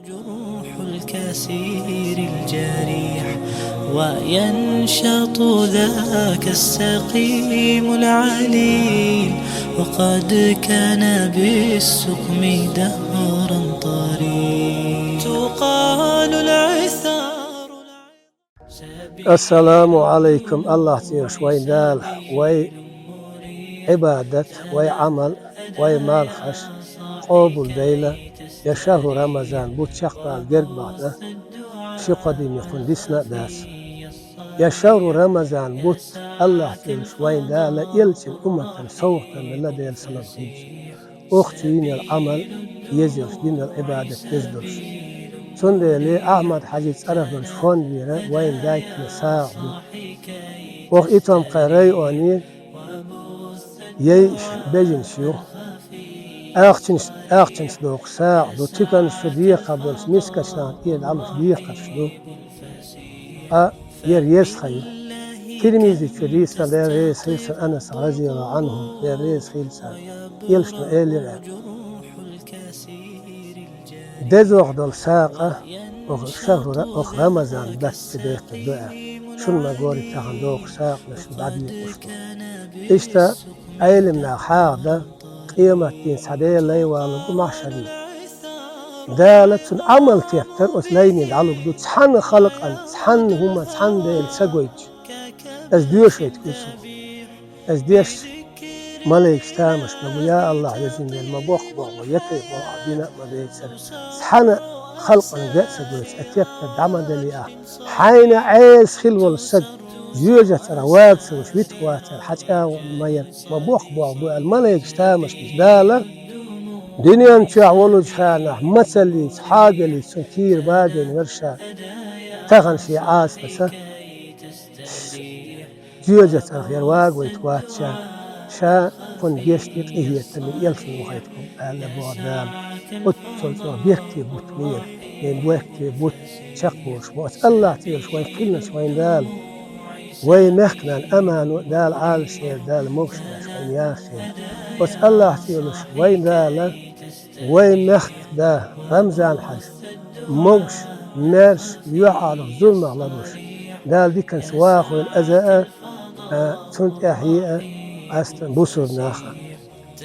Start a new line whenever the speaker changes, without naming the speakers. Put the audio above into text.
جروح الكسير الجريح وينشط ذاك السقيم العليل وقد كان بالسقم دهرا طريق تقال العثار.
السلام عليكم. الله تيرش وين دال وي عبادة وي عمل وي مالخش قوبل ديلة يا شهر رمضان بوت شقال جرق بعده شي قديم يكون ديسنا داس يا شهر رمضان بوت الله تيرش وين دال يلشن أمة صوتا من لدي السنة أختين العمل يزيرش دين العبادة تزدرش سندي لي أحمد حجيج أرفن شون بيرا وين دايك نساع وخ إتام قرأي واني يش بجن شيو أختنش دوق ساع دو تكن شديقة بولس مسكشنان إيد عم شديقة شدو يريس خير تلميذي شديسة لا ريس خيلسا أنس رضي الله عنه لا ريس خيلسا يلشنا إيلي رعب دزوغ دول ساقة شهر أخ رمضان بس بيت الدعاء شن ما قولي تغندوق ساق لشن بعدين قشطو إشتا أيلمنا حاضة قيمة دين سعدي اللي والد معشرين دالت سن عمل تيبتر أسليني دعالوك دو تسحن خلق أن تسحن هما تسحن ديل ساقويج أز ديوش يتكسو أز ديش ملك ستامش نقول يا الله يزين ديل مبوخ بوغ ويتي بوغ بينا ما بيتسر سحن خلق أن ديل ساقويج أتيبتر دعما دليا حين عيس خلو السد جوجة رواد سوش بيتواتر حتى مبوخ بوغ الملك ستامش دالة دنيا نشاع ونجحانا مثلي حاجة لي سكير باقي ورشا تغن في عاس بس جوجة الغيرواق ويتواتشا شا فن بيشتيق إهي التمي يلفن وغيتكم أهلا بوغدام أتسلسل بيكتي بوتمير ين بوكتي بوت شقوش بوت الله تيرش وين كلنا شوين دال وين مخنا الأمان دال عال شير دال مغشنا شوين ياخي بس الله تيرش وين دال وين مخت دا رمزان حج مغش مرش يعارف ظلم غلبوش دال دي كان سواخ والأزاء تنت أحياء أستن بوسر ناخا